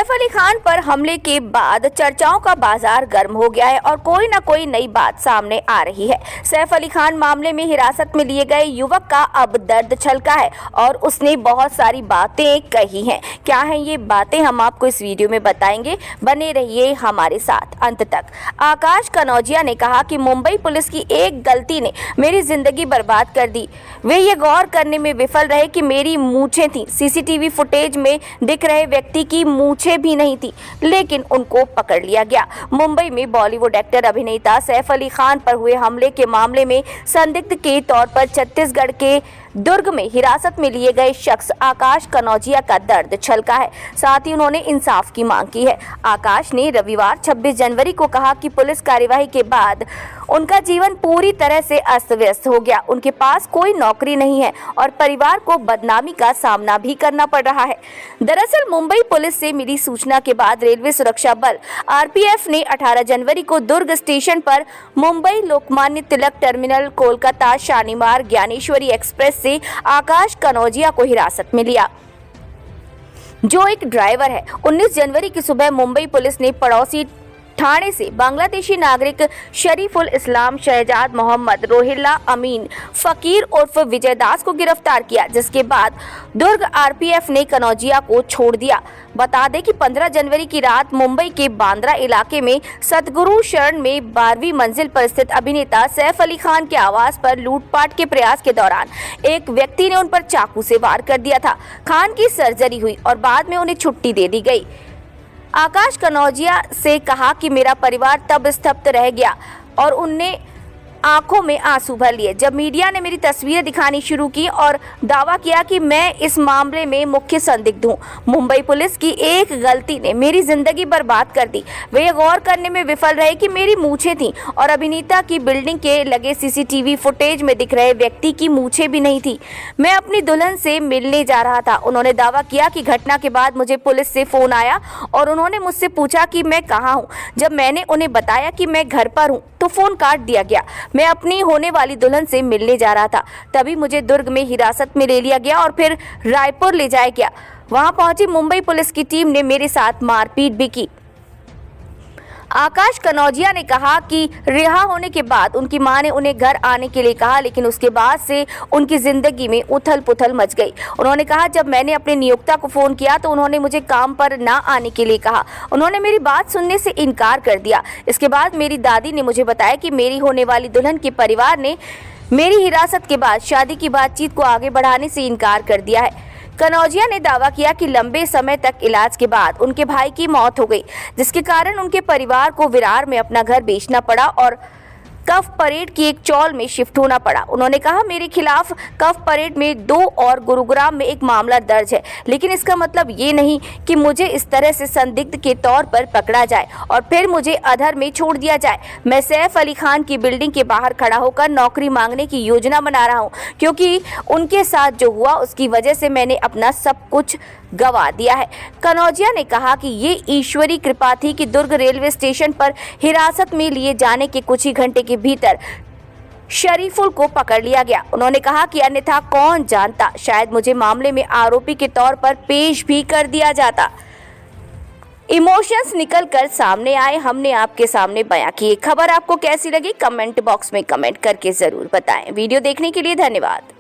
सैफ अली खान पर हमले के बाद चर्चाओं का बाजार गर्म हो गया है और कोई न कोई नई बात सामने आ रही है। सैफ अली खान मामले में हिरासत में लिए गए युवक का अब दर्द छलका है और उसने बहुत सारी बातें कही हैं। क्या हैं ये बातें, हम आपको इस वीडियो में बताएंगे। बने रहिए हमारे साथ अंत तक। आकाश कनौजिया ने कहा कि मुंबई पुलिस की एक गलती ने मेरी जिंदगी बर्बाद कर दी। वे ये गौर करने में विफल रहे कि मेरी मूंछें थीं। सीसीटीवी फुटेज में दिख रहे व्यक्ति की मूंछें भी नहीं थी, लेकिन उनको पकड़ लिया गया। मुंबई में बॉलीवुड एक्टर अभिनेता सैफ अली खान पर हुए हमले के मामले में संदिग्ध के तौर पर छत्तीसगढ़ के दुर्ग में हिरासत में लिए गए शख्स आकाश कनौजिया का दर्द छलका है। साथ ही उन्होंने इंसाफ की मांग की है। आकाश ने रविवार 26 जनवरी को कहा कि पुलिस कार्यवाही के बाद उनका जीवन पूरी तरह से अस्त व्यस्त हो गया। उनके पास कोई नौकरी नहीं है और परिवार को बदनामी का सामना भी करना पड़ रहा है। दरअसल मुंबई पुलिस से मिली सूचना के बाद रेलवे सुरक्षा बल आरपीएफ ने 18 जनवरी को दुर्ग स्टेशन पर मुंबई लोकमान्य तिलक टर्मिनल कोलकाता शालीमार ज्ञानेश्वरी एक्सप्रेस से आकाश कनौजिया को हिरासत में लिया, जो एक ड्राइवर है। 19 जनवरी की सुबह मुंबई पुलिस ने पड़ोसी ठाणे से बांग्लादेशी नागरिक शरीफुल इस्लाम शहजाद मोहम्मद रोहिल्ला अमीन फकीर उर्फ विजय दास को गिरफ्तार किया, जिसके बाद दुर्ग आरपीएफ ने कनौजिया को छोड़ दिया। बता दें कि 15 जनवरी की रात मुंबई के बांद्रा इलाके में सतगुरु शरण में 12वीं मंजिल पर स्थित अभिनेता सैफ अली खान के आवास पर लूटपाट के प्रयास के दौरान एक व्यक्ति ने उन पर चाकू से वार कर दिया था। खान की सर्जरी हुई और बाद में उन्हें छुट्टी दे दी गई। आकाश कनौजिया से कहा कि मेरा परिवार तब स्तब्ध रह गया और उनने आंखों में आंसू भर लिए जब मीडिया ने मेरी तस्वीरें दिखानी शुरू की और दावा किया कि मैं इस मामले में मुख्य संदिग्ध हूं। मुंबई पुलिस की एक गलती ने मेरी जिंदगी बर्बाद कर दी। वे ये गौर करने में विफल रहे कि मेरी मूंछें थीं और अभिनेता की बिल्डिंग के लगे सीसीटीवी फुटेज में दिख रहे व्यक्ति की मूंछें भी नहीं थी। मैं अपनी दुल्हन से मिलने जा रहा था। उन्होंने दावा किया कि घटना के बाद मुझे पुलिस से फोन आया और उन्होंने मुझसे पूछा कि मैं कहाँ हूँ। जब मैंने उन्हें बताया कि मैं घर पर हूँ तो फोन काट दिया गया। मैं अपनी होने वाली दुल्हन से मिलने जा रहा था, तभी मुझे दुर्ग में हिरासत में ले लिया गया और फिर रायपुर ले जाया गया। वहां पहुंची मुंबई पुलिस की टीम ने मेरे साथ मारपीट भी की। आकाश कनौजिया ने कहा कि रिहा होने के बाद उनकी मां ने उन्हें घर आने के लिए कहा, लेकिन उसके बाद से उनकी जिंदगी में उथल पुथल मच गई। उन्होंने कहा, जब मैंने अपने नियोक्ता को फोन किया तो उन्होंने मुझे काम पर ना आने के लिए कहा। उन्होंने मेरी बात सुनने से इनकार कर दिया। इसके बाद मेरी दादी ने मुझे बताया कि मेरी होने वाली दुल्हन के परिवार ने मेरी हिरासत के बाद शादी की बातचीत को आगे बढ़ाने से इनकार कर दिया है। कनौजिया ने दावा किया कि लंबे समय तक इलाज के बाद उनके भाई की मौत हो गई, जिसके कारण उनके परिवार को विरार में अपना घर बेचना पड़ा और कफ परेड की एक चौल में शिफ्ट होना पड़ा। उन्होंने कहा, मेरे खिलाफ कफ परेड में 2 और गुरुग्राम में एक मामला दर्ज है, लेकिन इसका मतलब ये नहीं कि मुझे इस तरह से संदिग्ध के तौर पर पकड़ा जाए और फिर मुझे अधर में छोड़ दिया जाए। मैं सैफ अली खान की बिल्डिंग के बाहर खड़ा होकर नौकरी मांगने की योजना बना रहा हूँ, क्योंकि उनके साथ जो हुआ उसकी वजह से मैंने अपना सब कुछ गवा दिया है। कनौजिया ने कहा कि ये ईश्वरी कृपा थी कि दुर्ग रेलवे स्टेशन पर हिरासत में लिए जाने के कुछ ही घंटे के भीतर शरीफुल को पकड़ लिया गया। उन्होंने कहा कि अन्यथा कौन जानता, शायद मुझे मामले में आरोपी के तौर पर पेश भी कर दिया जाता। इमोशंस निकल कर सामने आए, हमने आपके सामने बयां किए। खबर आपको कैसी लगी कमेंट बॉक्स में कमेंट करके जरूर बताएं। वीडियो देखने के लिए धन्यवाद।